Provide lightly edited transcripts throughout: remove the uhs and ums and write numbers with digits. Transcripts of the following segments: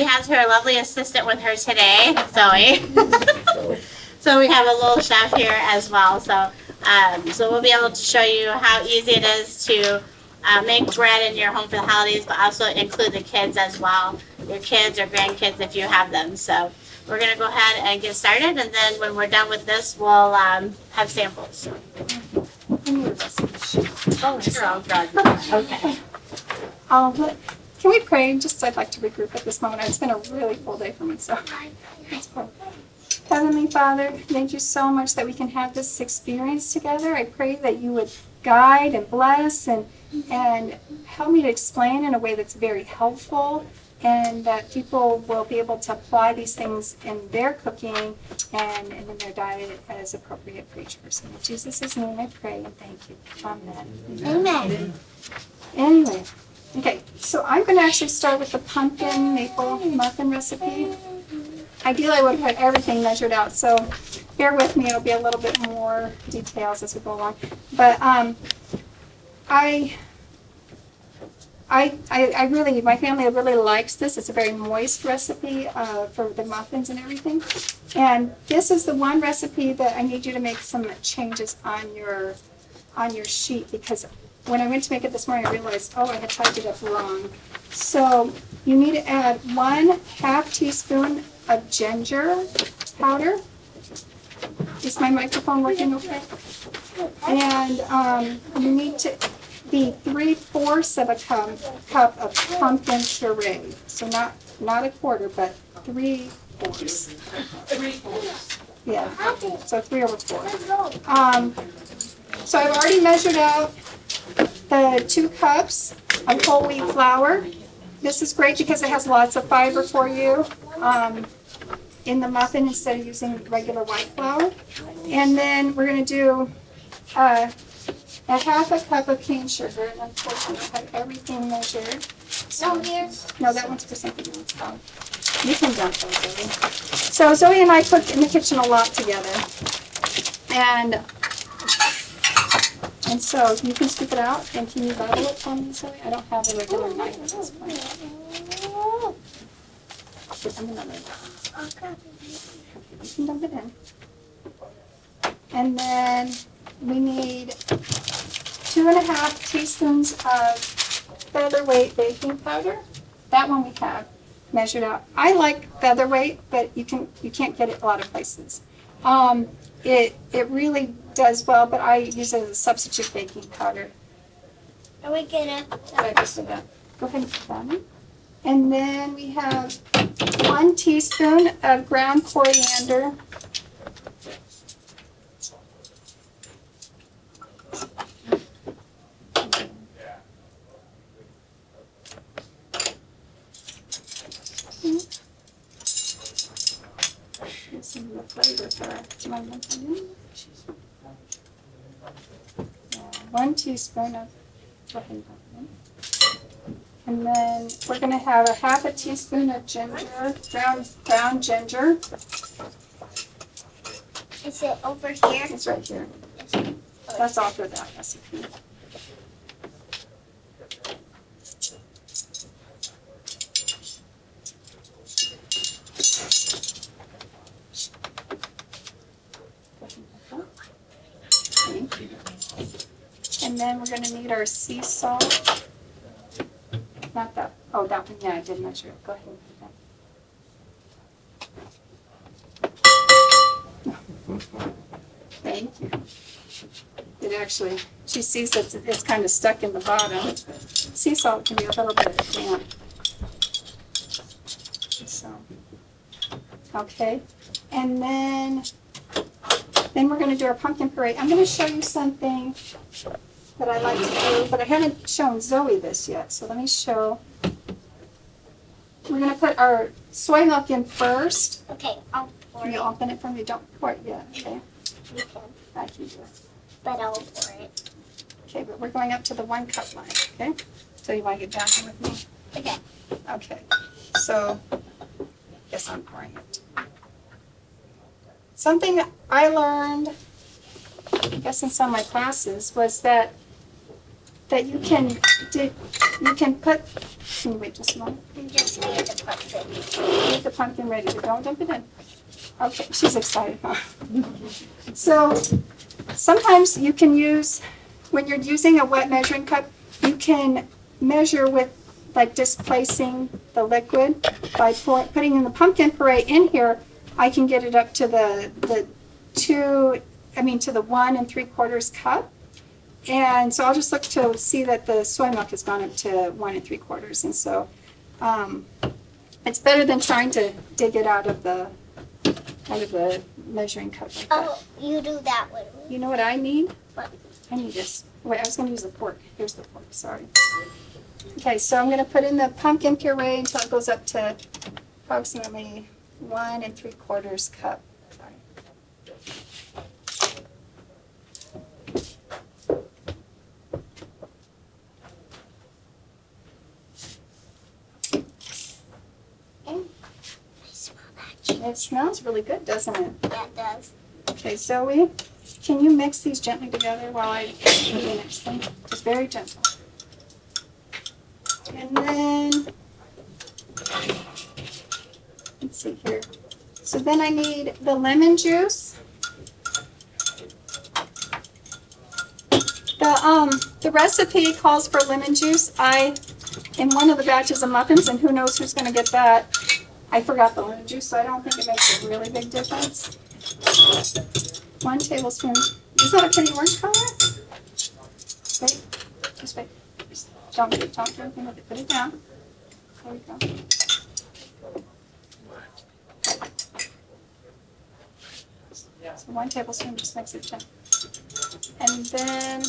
She has her lovely assistant with her today, Zoe. So we have a little chef here as well. So we'll be able to show you how easy it is to make bread in your home for the holidays, but also include the kids as well, your kids or grandkids if you have them. So we're going to go ahead and get started, and then when we're done with this, we'll have samples. Oh, sure, I'll grab it. Okay. Can we pray? Just I'd like to regroup at this moment. It's been a really full day for me, so let's pray. Heavenly Father, thank you so much that we can have this experience together. I pray that you would guide and bless and help me to explain in a way that's very helpful, and that people will be able to apply these things in their cooking and in their diet as appropriate for each person. In Jesus' name I pray and thank you. Amen. Amen. Anyway, okay, so I'm going to actually start with the pumpkin maple muffin recipe. Ideally, I would have had everything measured out, so bear with me. It'll be a little bit more details as we go along. But my family really likes this. It's a very moist recipe for the muffins and everything. And this is the one recipe that I need you to make some changes on your sheet, because when I went to make it this morning, I realized, I had typed it up wrong. So you need to add 1/2 teaspoon of ginger powder. Is my microphone working okay? And you need to be 3/4 of a cup of pumpkin puree. So not a quarter, but 3/4. 3/4. Yeah. So 3/4. So I've already measured out the 2 cups of whole wheat flour. This is great because it has lots of fiber for you in the muffin instead of using regular white flour. And then we're going to do a 1/2 cup of cane sugar. And unfortunately, I have everything measured. So, no, that one's for something else. You can dump those, Zoe. So Zoe and I cook in the kitchen a lot together. And so you can scoop it out, and can you bottle it for me, Zoe? I don't have a regular knife at this point. I'm gonna you can dump it in. And then we need 2.5 teaspoons of featherweight baking powder. That one we have measured out. I like featherweight, but you can't get it a lot of places. It really does well, but I use it as a substitute baking powder. Are we gonna? I just did that. Go ahead and put that in. And then we have 1 teaspoon of ground coriander. Some of the flavor for it. Do you want to put it in? 1 teaspoon of and then we're going to have a 1/2 teaspoon of ginger, ground ginger. Is it over here? It's right here. That's all for that recipe. And then we're going to need our sea salt. Not that. Oh, that one. Yeah, I did measure it. Go ahead and put that. Thank you. It actually, she sees that it's kind of stuck in the bottom. Sea salt can be a little bit damp. So, okay. And then we're going to do our pumpkin puree. I'm going to show you something that I like to do, but I haven't shown Zoe this yet. So let me show. We're going to put our soy milk in first. Okay, I'll pour Can it. you open it for me? Don't pour it yet, okay? You can, I can do it. but I'll pour it. Okay, but we're going up to the 1 cup line, okay? So you want to get down here with me? Okay. Okay, so, guess I'm pouring it. Something I learned, I guess in some of my classes, was that you can you can put, can you wait just a moment? I'm just here to put it. Get the pumpkin ready to go. Dump it in. Okay, she's excited, huh? So sometimes you can use, when you're using a wet measuring cup, you can measure with like displacing the liquid by putting in the pumpkin puree in here. I can get it up to the 1 3/4 cup. And so I'll just look to see that the soy milk has gone up to 1 3/4. And so it's better than trying to dig it out of the measuring cup like that. Oh, you do that one. You know what I need? What? I need this. Wait, I was going to use the fork. Here's the fork, sorry. Okay, so I'm going to put in the pumpkin puree until it goes up to approximately 1 3/4 cup. Sorry. It smells really good, doesn't it? Yeah, it does. Okay, Zoe, can you mix these gently together while I mix them? Just very gentle. And then, let's see here. So then I need the lemon juice. The recipe calls for lemon juice. In one of the batches of muffins, and who knows who's going to get that, I forgot the lemon juice, so I don't think it makes a really big difference. 1 tablespoon. Is that a pretty orange color? Wait, just wait. Don't do anything with it. Put it down. There we go. So 1 tablespoon, just mix it gently. And then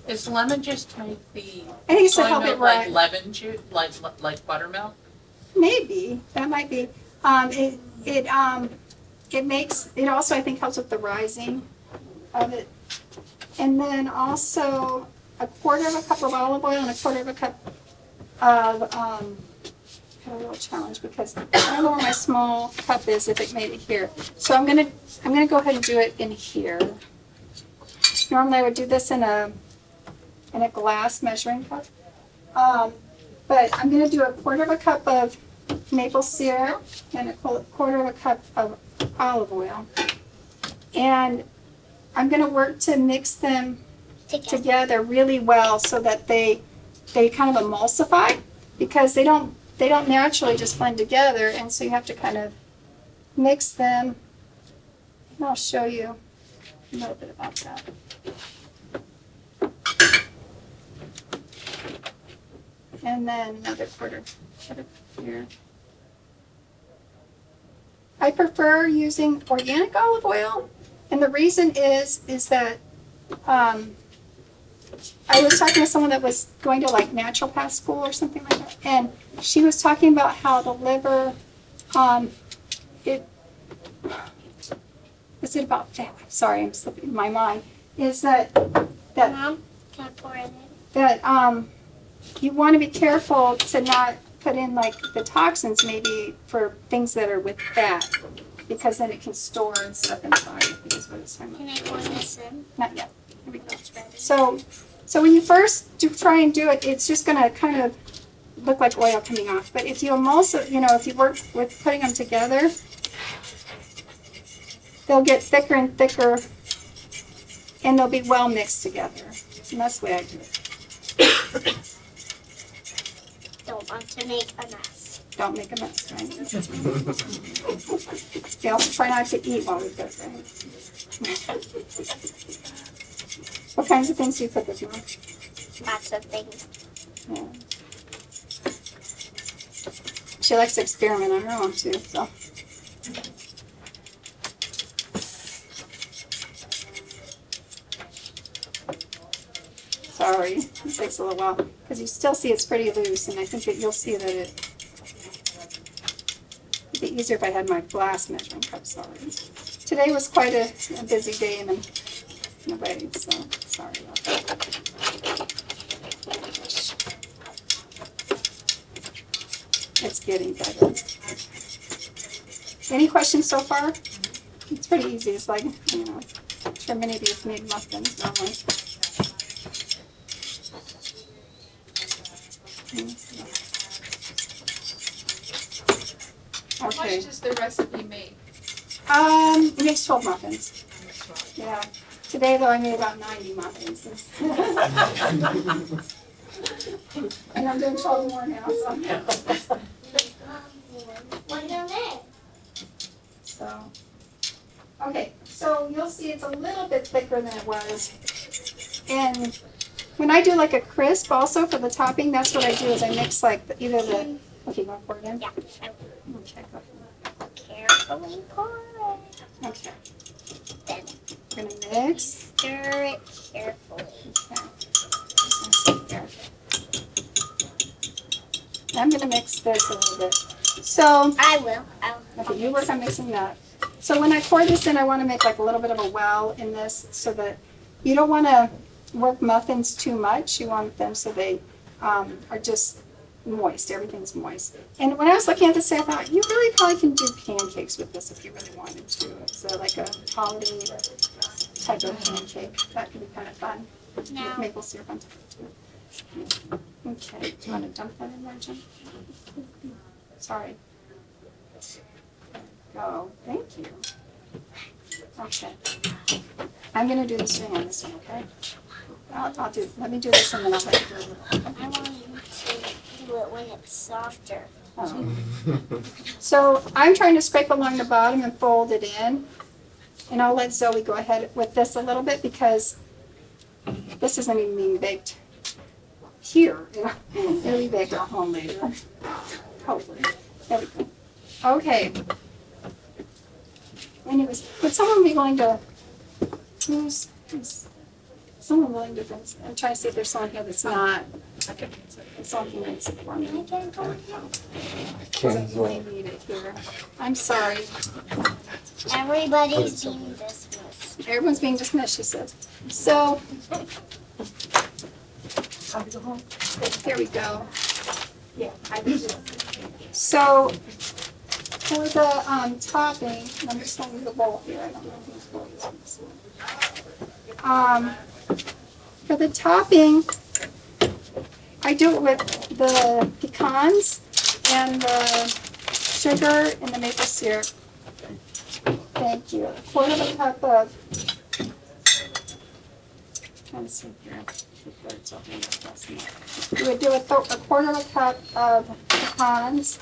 Is lemon juice to make the I think it's to soy help it milk like rise. lemon juice, like buttermilk? Maybe that might be. It makes it also I think helps with the rising of it, and then also 1/4 cup of olive oil and 1/4 cup of I had a little challenge because I don't know where my small cup is if it made it here. So I'm gonna go ahead and do it in here. Normally I would do this in a glass measuring cup. But I'm going to do 1/4 cup of maple syrup and 1/4 cup of olive oil. And I'm going to work to mix them together really well so that they kind of emulsify, because they don't naturally just blend together, and so you have to kind of mix them. And I'll show you a little bit about that. And then another quarter here. I prefer using organic olive oil, and the reason is that I was talking to someone that was going to like naturopath school or something like that, and she was talking about how the liver, is it about fat? Sorry, I'm slipping my mind. Is that Mom, can I pour it in? that you want to be careful to not put in like the toxins maybe for things that are with fat, because then it can store and stuff in the body. I think is what it's talking about. Can I pour this in? Not yet. Here we go. So when you first try and do it, it's just going to kind of look like oil coming off. But if you if you work with putting them together, they'll get thicker and thicker, and they'll be well mixed together. And that's the way I do it. Don't want to make a mess. Don't make a mess, right? You also try not to eat while we cook, right? What kinds of things do you cook with, Mom? Lots of things. Yeah. She likes to experiment on her own too, so. Sorry, it takes a little while, because you still see it's pretty loose, and I think that you'll see that it'd be easier if I had my glass measuring cup, sorry. Today was quite a busy day in a way, so sorry about that. It's getting better. Any questions so far? It's pretty easy, it's like, sure many of you have made muffins normally. How much Okay. does the recipe make? It makes 12 muffins. Yeah. Today though I made about 90 muffins. And I'm doing 12 more now, so. What are they? So, okay, so you'll see it's a little bit thicker than it was. And when I do like a crisp also for the topping, that's what I do is I mix like either the, okay, you want to pour it in? Yeah. Okay, go ahead. Carefully pour it. Okay, Then we're gonna mix. stir it carefully. Okay. Let's see here. I'm gonna mix this a little bit. So, I will. okay, you work on mixing that. So when I pour this in, I want to make like a little bit of a well in this so that you don't want to work muffins too much. You want them so they are just moist. Everything's moist. And when I was looking at this, I thought you really probably can do pancakes with this if you really wanted to. So like a holiday type of pancake. That could be kind of fun. With Now, maple syrup on top too. Okay, do you want to dump that in there, Jim? Sorry. Go. Thank you. Okay. I'm gonna do the string on this one, okay? Let me do this and then I'll let you do it. I want you to do it when it's softer. Oh. So I'm trying to scrape along the bottom and fold it in. And I'll let Zoe go ahead with this a little bit because this isn't even being baked here. It'll be baked at home later. Hopefully. There we go. Okay. Anyways, would someone be willing to, who's someone willing to, I'm trying to see if there's someone here that's not, someone who needs it for me. Can't Doesn't really need it here. I'm sorry. Everybody's being dismissed. Everyone's being dismissed, she says. So, here we go. Yeah, I do. So, for the topping, I'm just going to the bowl here. I don't know whose bowl this one. For the topping, I do it with the pecans and the sugar and the maple syrup. Thank you. A quarter of a cup of, trying to see here. You would do a quarter of a cup of pecans.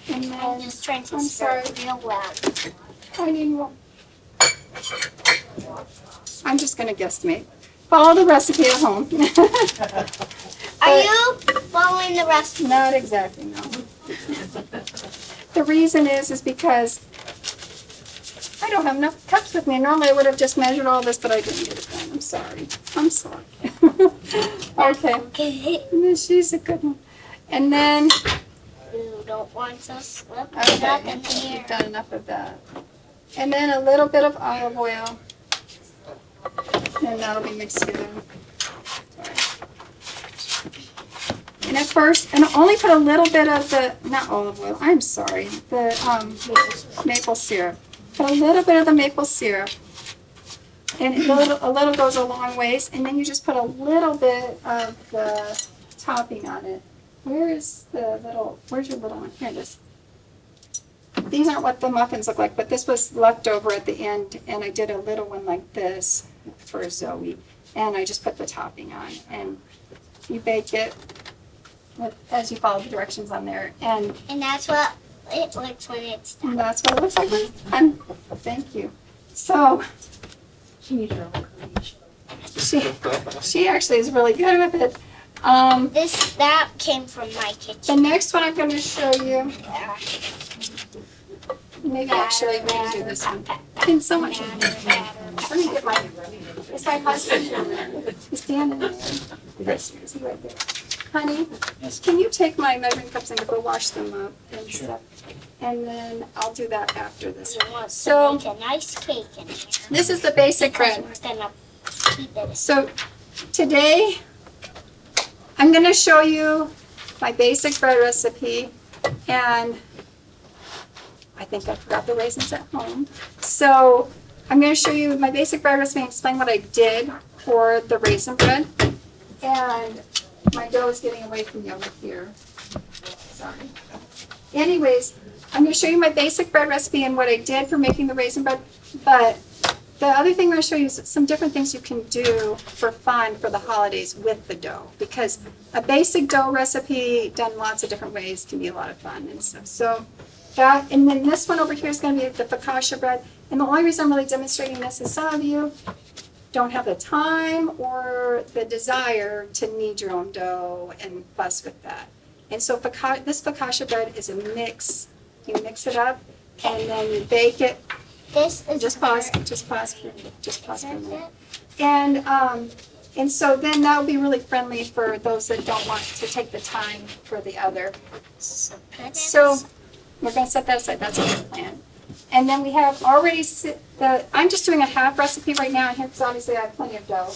And then, I'm just trying to I'm stir sorry. it real well. I need more. I'm just gonna guesstimate. Follow the recipe at home. Are you following the recipe? Not exactly, no. The reason is because I don't have enough cups with me. Normally I would have just measured all this, but I didn't get it done. I'm sorry. I'm sorry. Okay. Okay. She's a good one. And then, You don't want to slip it up okay, in here. we've done enough of that. And then a little bit of olive oil. And that'll be mixed together. And at first, and I'll only put a little bit of the, not olive oil, I'm sorry, the maple syrup. Put a little bit of the maple syrup. And a little goes a long ways. And then you just put a little bit of the topping on it. Where's your little one? Here it is. These aren't what the muffins look like, but this was left over at the end, and I did a little one like this for Zoe. And I just put the topping on. And you bake it as you follow the directions on there. And And that's what it looks when it's done. that's what it looks like when it's done. Thank you. So, she actually is really good with it. That came from my The kitchen. next one I'm going to show you, maybe actually we can do this one. Can someone, let me get is my husband, he's standing there. Is he right there? Honey, can you take my measuring cups and go wash them up and stuff? And then I'll do that after this. You want So- to make a nice cake in here. This is the basic Because bread. we're gonna keep it. So today, I'm going to show you my basic bread recipe, and I think I forgot the raisins at home. So I'm going to show you my basic bread recipe and explain what I did for the raisin bread. And my dough is getting away from me over here. Sorry. Anyways, I'm going to show you my basic bread recipe and what I did for making the raisin bread. But the other thing I'm going to show you is some different things you can do for fun for the holidays with the dough. Because a basic dough recipe done lots of different ways can be a lot of fun and stuff. So that, and then this one over here is going to be the focaccia bread. And the only reason I'm really demonstrating this is some of you don't have the time or the desire to knead your own dough and fuss with that. And so this focaccia bread is a mix. You mix it up and then you bake it. This is Just pause for a minute. And so then that will be really friendly for those that don't want to take the time for the other. So we're going to set that aside. That's a good plan. And then we have already I'm just doing a half recipe right now here because obviously I have plenty of dough.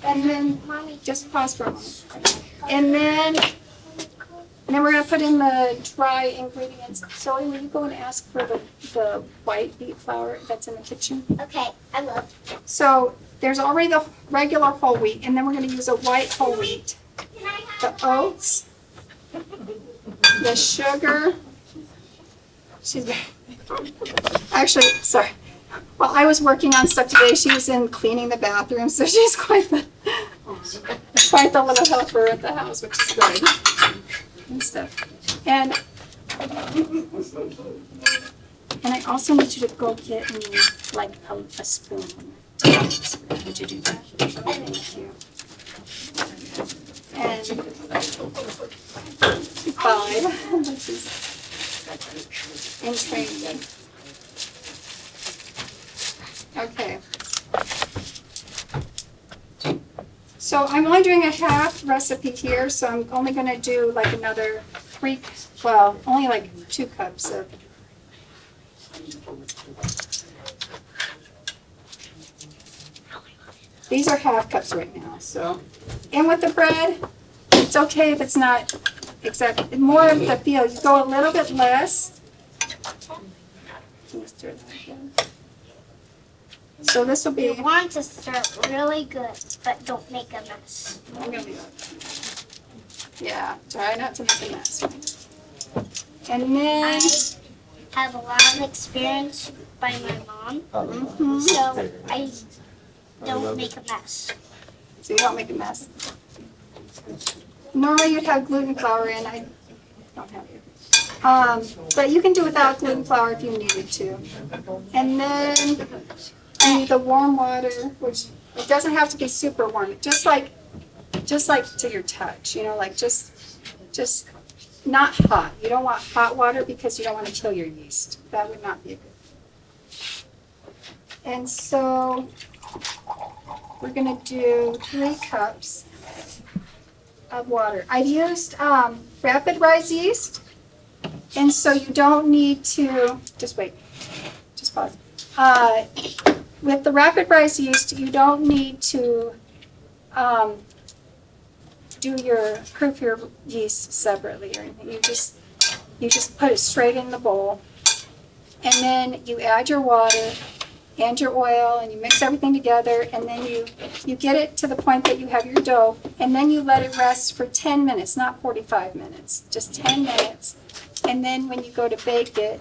And then just pause for a moment. And then we're going to put in the dry ingredients. Zoe, will you go and ask for the white wheat flour that's in the kitchen? Okay, I will. So there's already the regular whole wheat, and then we're going to use a white whole wheat. The oats, the sugar. Actually, sorry. While I was working on stuff today, she was in cleaning the bathroom, so she's quite the little helper at the house, which is good. And stuff. And I also need you to go get me like a spoon. Would you do that? Thank you. And 5. And train them. Okay. So I'm only doing a half recipe here, so I'm only going to do like another 2 cups of. These are half cups right now, so. And with the bread, it's okay if it's not exactly, more of the feel. You go a little bit less. Let's stir that again. So this will be. You want to stir really good, but don't make a mess. I'm gonna do that. Yeah, try not to make a mess. And then. I have a lot of experience by my mom, Mhm. so I don't make a mess. So you don't make a mess. Normally you'd have gluten flour in. I don't have it. But you can do without gluten flour if you needed to. And then you need the warm water, which it doesn't have to be super warm. Just like to your touch, like just not hot. You don't want hot water because you don't want to kill your yeast. That would not be good. And so we're going to do 3 cups of water. I've used rapid rise yeast, and so you don't need to, just wait, just pause. With the rapid rise yeast, you don't need to proof your yeast separately or anything. You just put it straight in the bowl, and then you add your water and your oil, and you mix everything together, and then you get it to the point that you have your dough, and then you let it rest for 10 minutes, not 45 minutes, just 10 minutes. And then when you go to bake it,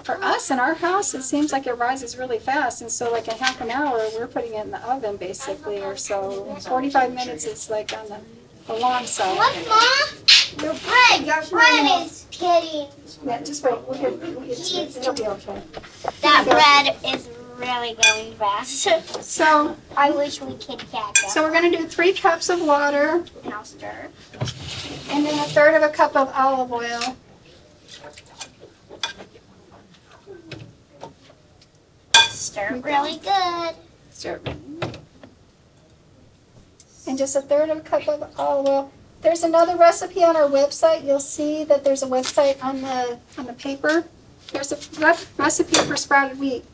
for us in our house, it seems like it rises really fast, and so like in half an hour, we're putting it in the oven basically, or so. 45 minutes is like on the long side. Look, Mom! Your bread is getting. Yeah, just wait, we'll get to it. It'll be okay. That bread is really going fast. So I wish we could catch up. we're going to do 3 cups of water, And I'll stir. and then 1/3 of a cup of olive oil. Stir really good. Stir. And just 1/3 of a cup of olive oil. There's another recipe on our website. You'll see that there's a website on the paper. There's a recipe for sprouted wheat.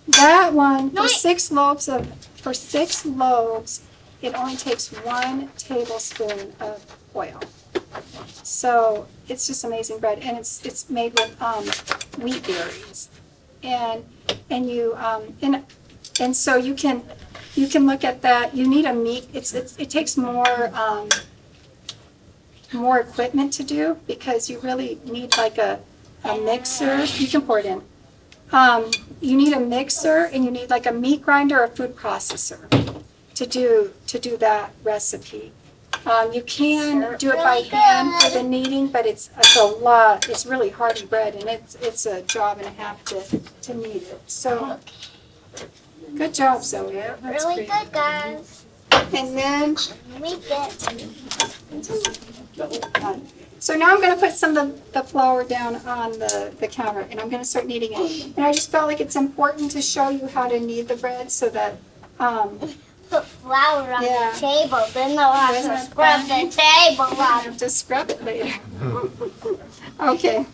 That one for 6 loaves, it only takes 1 tablespoon of oil. So it's just amazing bread, and it's made with wheat berries. And and you and so you can look at that. You need a meat. It takes more equipment to do because you really need like a mixer. You can pour it in. You need a mixer and you need like a meat grinder or a food processor to do that recipe. You can do it by hand for the kneading, but it's a lot. It's really hardy bread, and it's a job and a half to knead it. So, good job, Zoe. That's Really great. good, guys. And then, We get so now I'm going to put some of the flour down on the counter, and I'm going to start kneading it. And I just felt like it's important to show you how to knead the bread so that put flour on Yeah. the table. Then they'll have Isn't to it scrub fun? the table I up. have to scrub it later. Okay.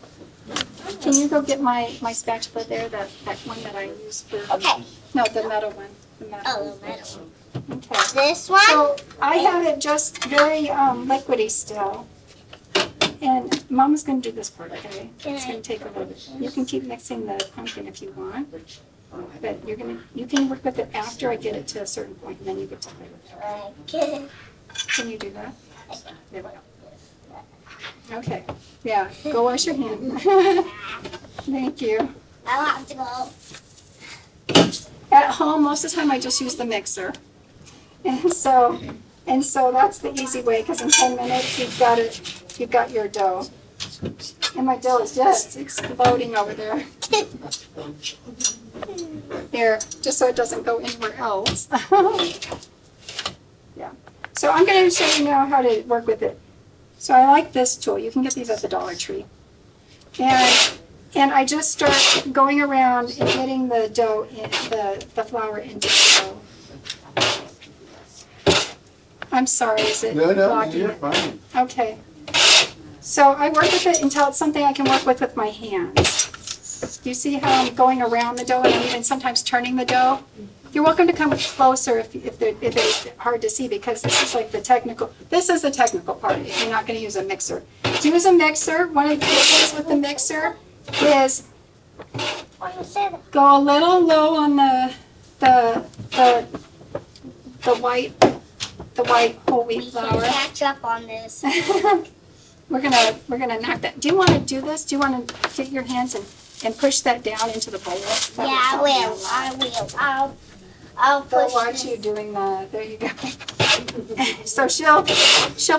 Can you go get my spatula there, that one that I used for? Okay. No, the metal one. The metal. Oh, the metal. Okay. This one? So I have it just very liquidy still. And Mama's gonna do this part, okay? It's gonna take a little bit. You can keep mixing the pumpkin if you want. But you can work with it after I get it to a certain point, and then you get to play with it. Okay. Can you do that? There we go. Okay, yeah, go wash your hand. Thank you. I'll have to go. At home, most of the time I just use the mixer. And so that's the easy way, because in 10 minutes you've got your dough. And my dough is just exploding over there. There, just so it doesn't go anywhere else. Yeah. So I'm going to show you now how to work with it. So I like this tool. You can get these at the Dollar Tree. And I just start going around and getting the dough, the flour into the dough. I'm sorry, is it blocking you're it? fine. Okay. So I work with it until it's something I can work with my hands. Do you see how I'm going around the dough and I'm even sometimes turning the dough? You're welcome to come closer if it's hard to see, because this is the technical part if you're not going to use a mixer. To use a mixer, one of the things with the mixer is go a little low on the white whole wheat We flour. can catch up on this. We're gonna knock that. Do you want to do this? Do you want to get your hands and push that down into the bowl? That would Yeah, I help me a will. lot. I will. I'll They'll push watch this. you doing that. There you go. So she'll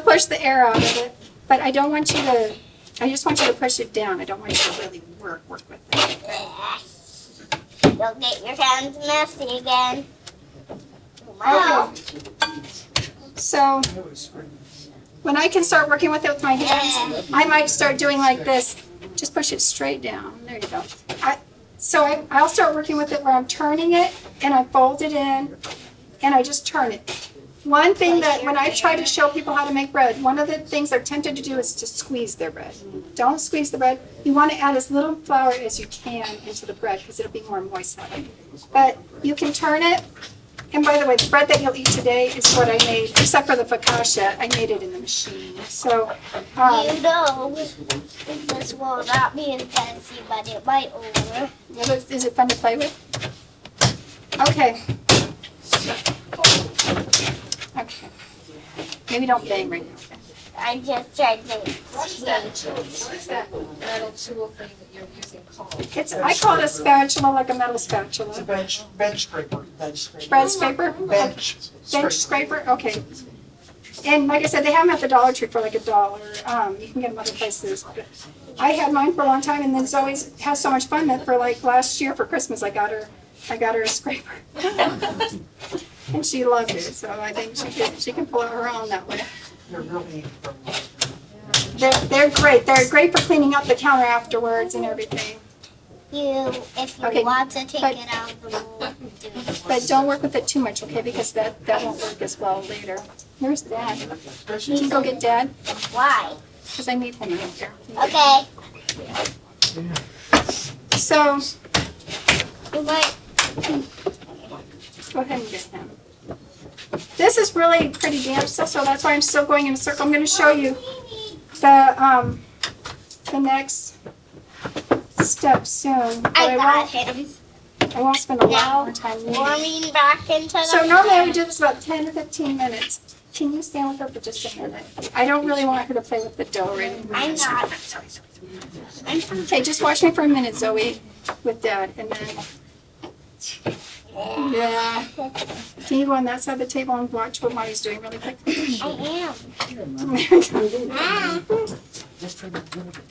push the air out of it, but I don't want you to. I just want you to push it down. I don't want you to really work with it. You'll get your hands messy again. Wow. Okay. So when I can start working with it with my hands, I might start doing like this. Just push it straight down. There you go. I'll start working with it where I'm turning it and I fold it in and I just turn it. One thing that when I try to show people how to make bread, one of the things they're tempted to do is to squeeze their bread. Don't squeeze the bread. You want to add as little flour as you can into the bread because it'll be more moist that way. But you can turn it. And by the way, the bread that you'll eat today is what I made, except for the focaccia. I made it in the machine. So, You know, this will not be as fancy, but it might over. is it fun to play with? Okay. Okay. Maybe don't bang right now. I just tried to. What is that metal tool thing that you're using called? I call it a spatula, like a metal spatula. It's a bench scraper. Bread scraper? Bench Bench scraper? Okay. And like I said, they have them at the Dollar Tree for like $1. You can get them other places. But I had mine for a long time, and then Zoe has so much fun that for like last year for Christmas, I got her a scraper. And she loved it, so I think she can pull out her own that way. They're really They're great. They're great for cleaning up the counter afterwards and everything. If you Okay, want to take but- it out of the mold, do it. But don't work with it too much, okay? Because that won't work as well later. Where's Dad? Can you go get Dad? Why? Because I need him out there. Okay. So, You might. go ahead and get him. This is really pretty damp still, so that's why I'm still going in a circle. I'm going to show you the next step soon. But I got won't- him. I won't spend a lot more time kneading. Warming back into the So normally I would do this about 10 to 15 minutes. Can you stand with her for just a minute? I don't really want her to play with the dough right now. I'm not. Okay, just watch me for a minute, Zoe, with Dad, and then. Yeah. Can you go on that side of the table and watch what Mommy's doing really quick? I am. Ah. Just for the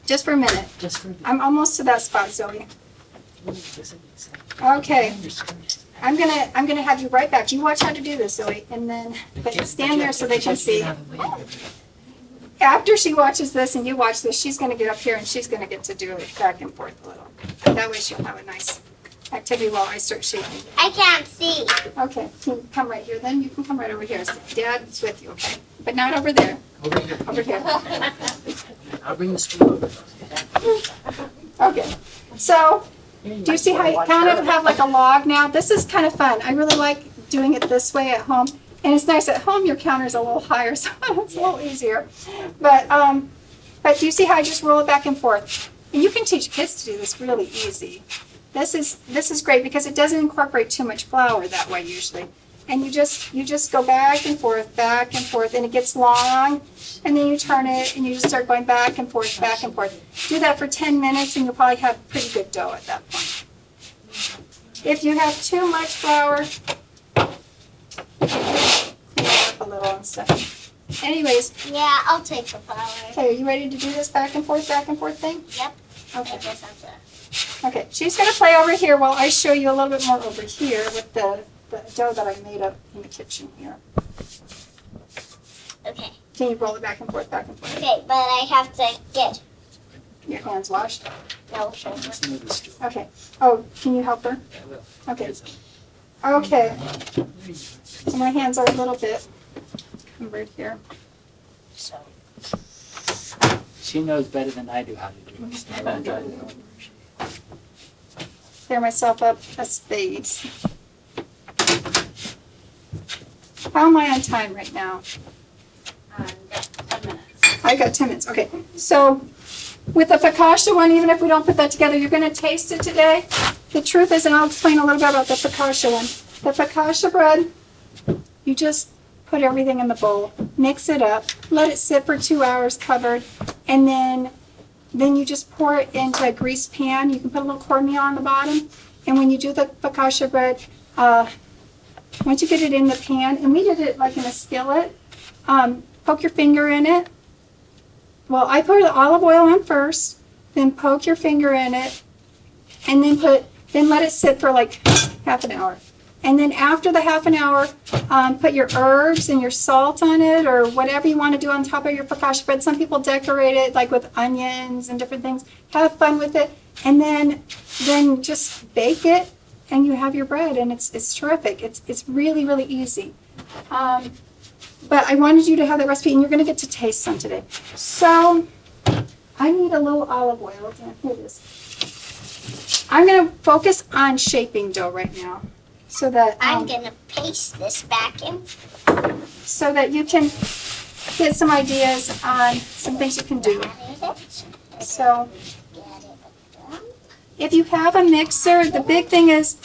Just for a minute. just for the I'm almost to that spot, Zoe. Okay. I'm gonna have you right back. You watch how to do this, Zoe, and then but stand there so they can see. After she watches this and you watch this, she's gonna get up here and she's gonna get to do it back and forth a little. That way she'll have a nice activity while I start shaking. I can't see. Okay, can you come right here then? You can come right over here. Dad's with you, okay? But not over there. over here. Over here. I'll bring the stool over. Okay. So, do you see how you kind of have like a log now? This is kind of fun. I really like doing it this way at home. And it's nice at home, your counter's a little higher, so it's a little easier. But do you see how I just roll it back and forth? And you can teach kids to do this really easy. This is great because it doesn't incorporate too much flour that way usually. And you just go back and forth, and it gets long, and then you turn it, and you just start going back and forth, back and forth. Do that for 10 minutes, and you'll probably have pretty good dough at that point. If you have too much flour, clean it up a little and stuff. Anyways, Yeah, I'll take the flour. okay, are you ready to do this back and forth thing? Yep. Okay. I just have to. Okay, she's gonna play over here while I show you a little bit more over here with the dough that I made up in the kitchen here. Okay. Can you roll it back and forth, back and forth? Okay, but I have to get. Your hands washed? No. Just move the stool. Okay. Oh, can you help her? I will. Okay. Okay. So my hands are a little bit covered here. So. She knows better than I do how to do it. I won't try to help her. Clear myself up a space. How am I on time right now? 10 minutes. I got 10 minutes. Okay. So with the focaccia one, even if we don't put that together, you're going to taste it today. The truth is, and I'll explain a little bit about the focaccia one. The focaccia bread, you just put everything in the bowl, mix it up, let it sit for 2 hours covered, and then you just pour it into a greased pan. You can put a little cornmeal on the bottom. And when you do the focaccia bread, once you get it in the pan, and we did it like in a skillet, poke your finger in it. Well, I put the olive oil on first, then poke your finger in it, and then let it sit for like half an hour. And then after the half an hour, put your herbs and your salt on it or whatever you want to do on top of your focaccia bread. Some people decorate it like with onions and different things. Have fun with it. And then just bake it and you have your bread and it's terrific. It's really, really easy. But I wanted you to have that recipe and you're going to get to taste some today. So I need a little olive oil. Here it is. I'm going to focus on shaping dough right now. So that I'm gonna paste this back in. so that you can get some ideas on some things you can do. So if you have a mixer, the big thing is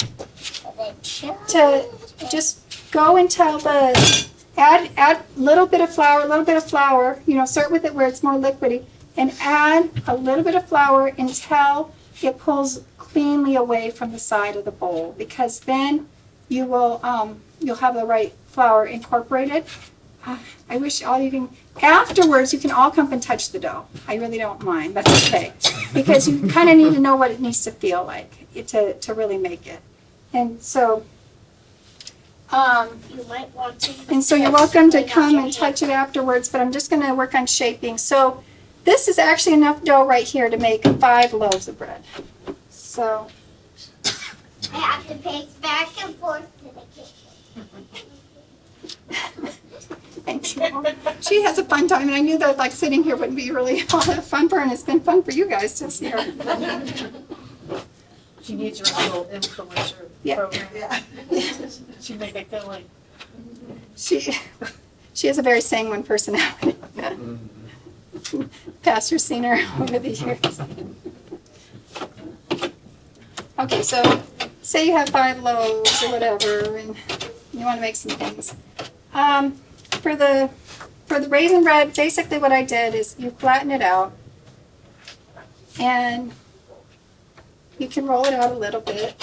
to just go until add little bit of flour, start with it where it's more liquidy, and add a little bit of flour until it pulls cleanly away from the side of the bowl, because then you will you'll have the right flour incorporated. I wish all you can afterwards you can all come and touch the dough. I really don't mind. That's okay, because you kind of need to know what it needs to feel like to really make it. And so You might want to. and so you're welcome to come and touch it afterwards, but I'm just going to work on shaping. So this is actually enough dough right here to make 5 loaves of bread. So I have to pace back and forth to the kitchen. thank you. She has a fun time, and I knew that like sitting here wouldn't be really all that fun for her, and it's been fun for you guys to see her. She needs her little influencer Yeah. program. Yeah. She make it feel like. She has a very sanguine personality. Pastor's seen her over the years. Okay, so say you have 5 loaves or whatever, and you want to make some things. For the raisin bread, basically what I did is you flatten it out, and you can roll it out a little bit.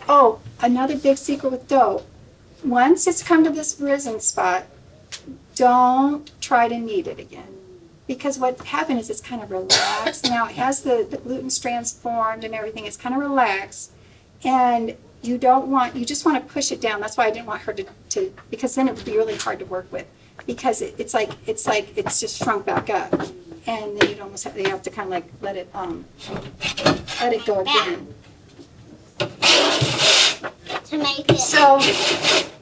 Oh, another big secret with dough. Once it's come to this risen spot, don't try to knead it again. Because what happened is it's kind of relaxed. Now it has the gluten strands formed and everything. It's kind of relaxed. And you just want to push it down. That's why I didn't want her to because then it would be really hard to work with. Because it's like it's just shrunk back up. And then you have to kind of like let it go again. To make it. So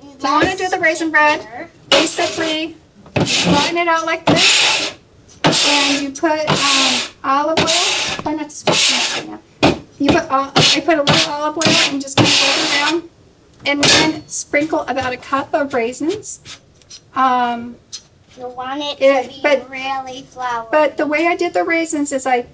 you want to do the raisin bread, basically flatten it out like this, and you put olive oil. Try not to squish it right now. I put a little olive oil and just kind of fold it around, and then sprinkle about a cup of raisins. You want it to be really flour. But the way I did the raisins is They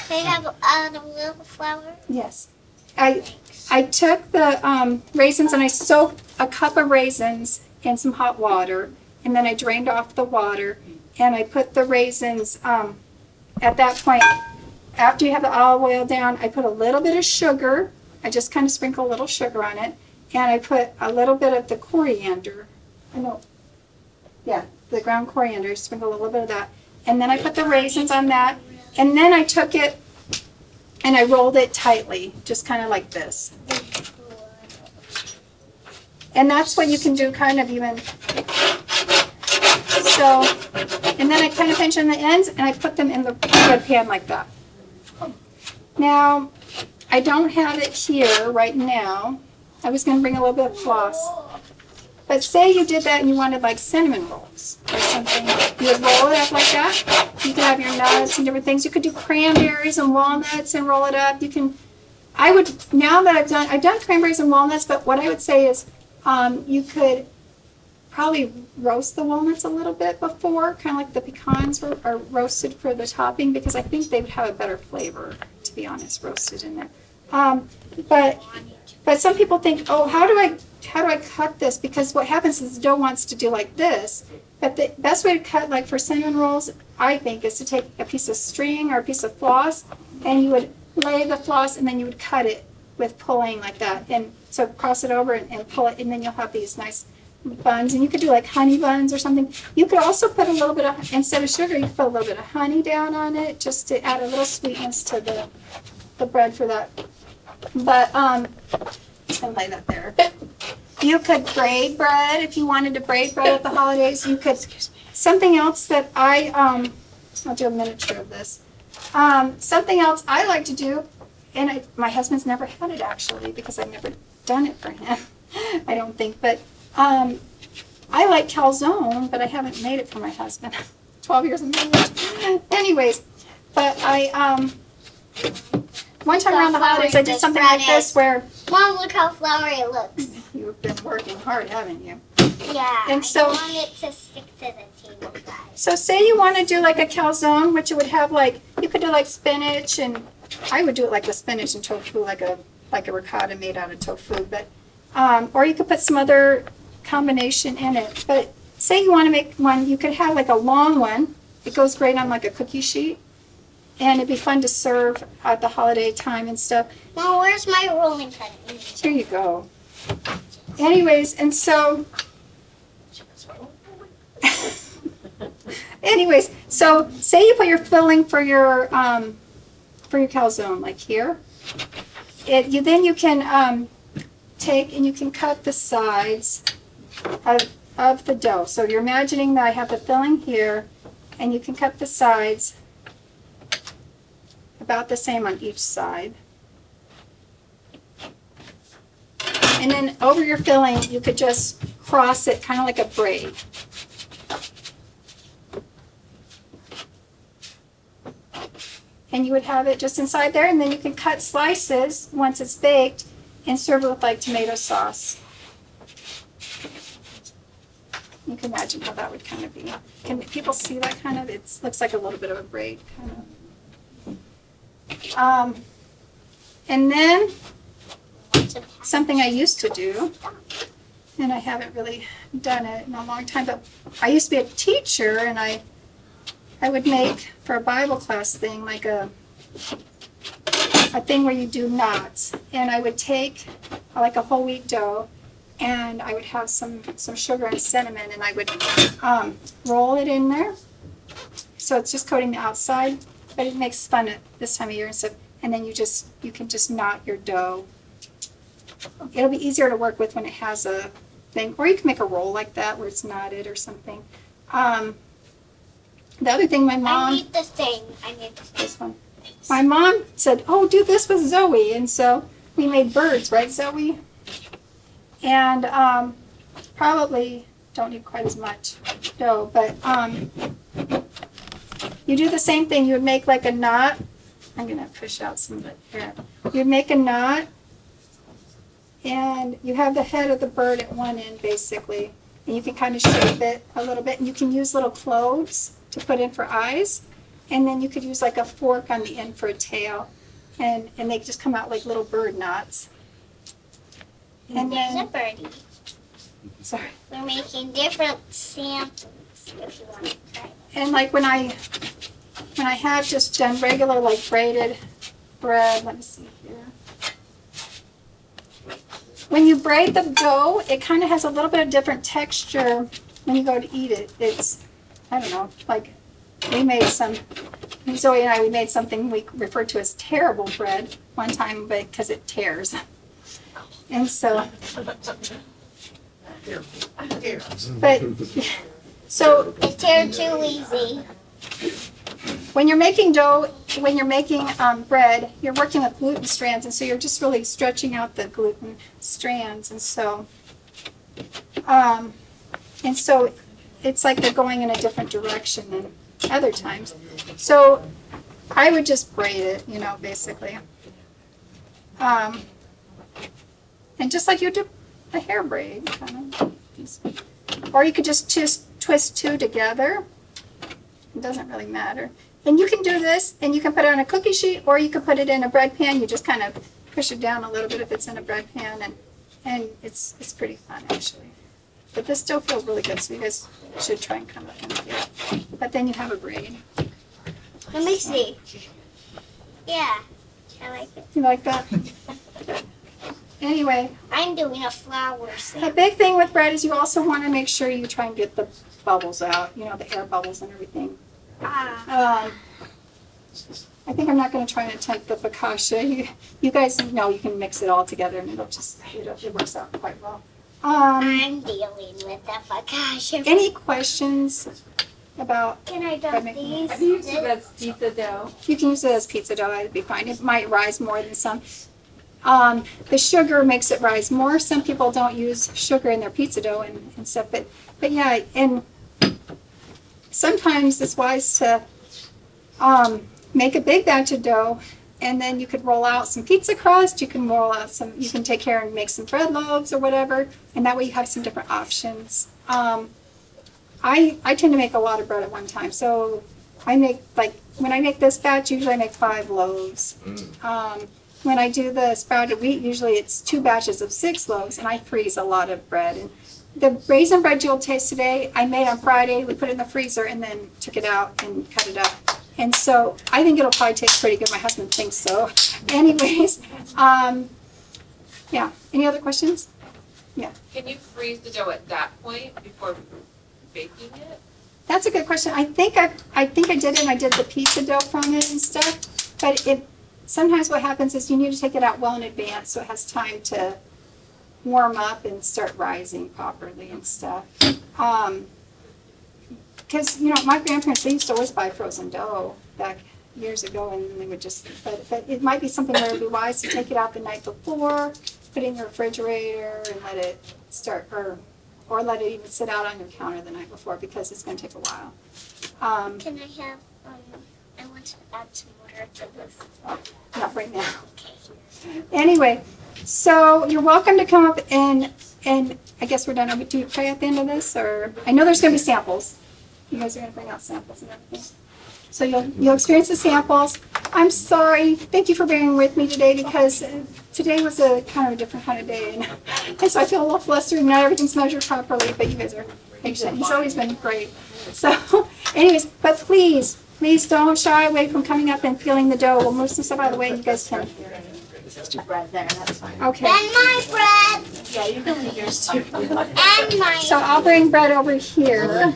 have a little flour? yes, I took the raisins and I soaked a cup of raisins in some hot water, and then I drained off the water, and I put the raisins at that point. After you have the olive oil down, I put a little bit of sugar. I just kind of sprinkle a little sugar on it, and I put a little bit of the coriander. The ground coriander. Sprinkle a little bit of that, and then I put the raisins on that, and then I took it and I rolled it tightly, just kind of like this. And that's what you can do kind of even. So, and then I kind of pinch on the ends and I put them in the bread pan like that. Now, I don't have it here right now. I was going to bring a little bit of floss. But say you did that and you wanted like cinnamon rolls or something. You would roll it up like that. You could have your nuts and different things. You could do cranberries and walnuts and roll it up. Now that I've done cranberries and walnuts, but what I would say is you could probably roast the walnuts a little bit before, kind of like the pecans are roasted for the topping, because I think they would have a better flavor, to be honest, roasted in there. But some people think, oh, how do I cut this? Because what happens is the dough wants to do like this. But the best way to cut, like for cinnamon rolls, I think, is to take a piece of string or a piece of floss, and you would lay the floss, and then you would cut it with pulling like that. And so cross it over and pull it, and then you'll have these nice buns. And you could do like honey buns or something. You could also put a little bit of, instead of sugar, you could put a little bit of honey down on it, just to add a little sweetness to the bread for that. But just gonna lay that there. You could braid bread if you wanted to braid bread at the holidays. You could. Something else that I'll do a miniature of this. Something else I like to do, and my husband's never had it actually because I've never done it for him. I don't think, but I like calzone, but I haven't made it for my husband. 12 years of marriage. Anyways, but one time around the holidays, I did something like this where... Mom, look how floury it looks. You've been working hard, haven't you? Yeah, And so, I want it to stick to the table, guys. so say you want to do like a calzone, which it would have like, you could do like spinach, and I would do it like with spinach and tofu, like a ricotta made out of tofu, but, or you could put some other combination in it. But say you want to make one, you could have like a long one. It goes great on like a cookie sheet. And it'd be fun to serve at the holiday time and stuff. Mom, where's my rolling pin? Here you go. Anyways, and so... Anyways, so say you put your filling for your calzone, like here. Then you can take and you can cut the sides of the dough. So you're imagining that I have the filling here, and you can cut the sides about the same on each side. And then over your filling, you could just cross it kind of like a braid. And you would have it just inside there, and then you can cut slices once it's baked and serve it with like tomato sauce. You can imagine how that would kind of be. Can people see that kind of? It looks like a little bit of a braid kind of. And then something I used to do, and I haven't really done it in a long time, but I used to be a teacher, and I would make for a Bible class thing like a thing where you do knots, and I would take like a whole wheat dough, and I would have some sugar and cinnamon, and I would roll it in there, so it's just coating the outside, but it makes fun at this time of year and stuff. And then you can just knot your dough. It'll be easier to work with when it has a thing, or you can make a roll like that where it's knotted or something. The other thing my mom. I need the thing. This one. My mom said, "Oh, do this with Zoe," and so we made birds, right, Zoe? And probably don't need quite as much dough, but you do the same thing. You would make like a knot. I'm gonna push out some of it here. You make a knot, and you have the head of the bird at one end, basically, and you can kind of shape it a little bit, and you can use little cloves to put in for eyes, and then you could use like a fork on the end for a tail, and they just come out like little bird knots. And There's a then, birdie. sorry, We're making different samples if you want to try. and like when I have just done regular like braided bread, let me see here. When you braid the dough, it kind of has a little bit of different texture when you go to eat it. It's, I don't know, like we made some, Zoe and I, we made something we referred to as terrible bread one time, but because it tears. And so, but, so It tears too easy. when you're making dough, when you're making bread, you're working with gluten strands, and so you're just really stretching out the gluten strands, and so it's like they're going in a different direction than other times. So I would just braid it, basically, and just like you do a hair braid, kind of. Or you could just twist two together. It doesn't really matter. And you can do this, and you can put it on a cookie sheet, or you can put it in a bread pan. You just kind of push it down a little bit if it's in a bread pan, and it's pretty fun, actually. But this still feels really good, so you guys should try and come up and get it. But then you have a braid. Let me see. Yeah, I like it. You like that? Anyway, I'm doing a flower the sample. big thing with bread is you also want to make sure you try and get the bubbles out, the air bubbles and everything. I think I'm not going to try and attempt the focaccia. You guys know you can mix it all together, and it works out quite well. I'm dealing with the focaccia. Any questions about? Can I Bread dump making? these? I've used it as pizza dough. You can use it as pizza dough. It'd be fine. It might rise more than some. The sugar makes it rise more. Some people don't use sugar in their pizza dough and stuff, but yeah, and sometimes it's wise to make a big batch of dough, and then you could roll out some pizza crust. You can you can take care and make some bread loaves or whatever, and that way you have some different options. I tend to make a lot of bread at one time, so I make, like, when I make this batch, usually I make 5 loaves. When I do the sprouted wheat, usually it's 2 batches of 6 loaves, and I freeze a lot of bread. And the raisin bread you'll taste today, I made on Friday. We put it in the freezer and then took it out and cut it up. And so I think it'll probably taste pretty good. My husband thinks so. Anyways, yeah. Any other questions? Can you freeze the dough at that point before baking it? That's a good question. I think I did it, and I did the pizza dough from it and stuff. But sometimes what happens is you need to take it out well in advance so it has time to warm up and start rising properly and stuff. Because, my grandparents, they used to always buy frozen dough back years ago, and they would just, but it might be something where it would be wise to take it out the night before, put it in your refrigerator, and let it start, or let it even sit out on your counter the night before, because it's going to take a while. Can I have, I want to add some water to this. Not right now. Anyway, so you're welcome to come up and I guess we're done. Do you pray at the end of this, or I know there's going to be samples. You guys are going to bring out samples and everything. So you'll experience the samples. I'm sorry. Thank you for bearing with me today because today was a kind of a different kind of day. And so I feel a little flustered and not everything's measured properly, but you guys are patient. He's always been great. So anyways, but please don't shy away from coming up and feeling the dough. We'll move some stuff out of the way and you guys can. Bread there, that's fine. Okay. And my bread. Yeah, you can leave yours too. And my So I'll bring bread over here.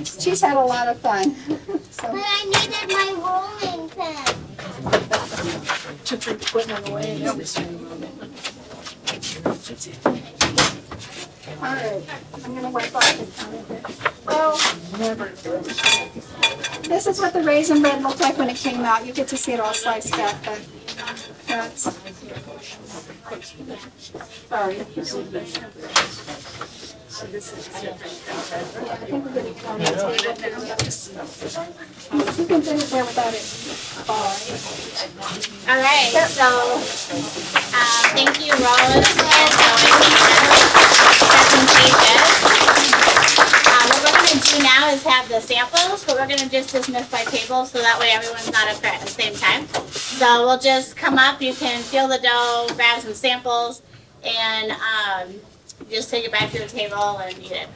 She's had a lot of fun. But So, I needed my rolling pin. Took your equipment away. all right. I'm going to wipe off the counter here. Well, this is what the raisin bread looked like when it came out. You get to see it all sliced up, but that's... Sorry. I think we're going to get on the table now. You can put it there without it falling. All right, so thank you, Rose, for showing presentation. What we're going to do now is have the samples, but we're going to just dismiss by table so that way everyone's not up at the same time. So we'll just come up, you can feel the dough, grab some samples, and just take it back to the table and eat it.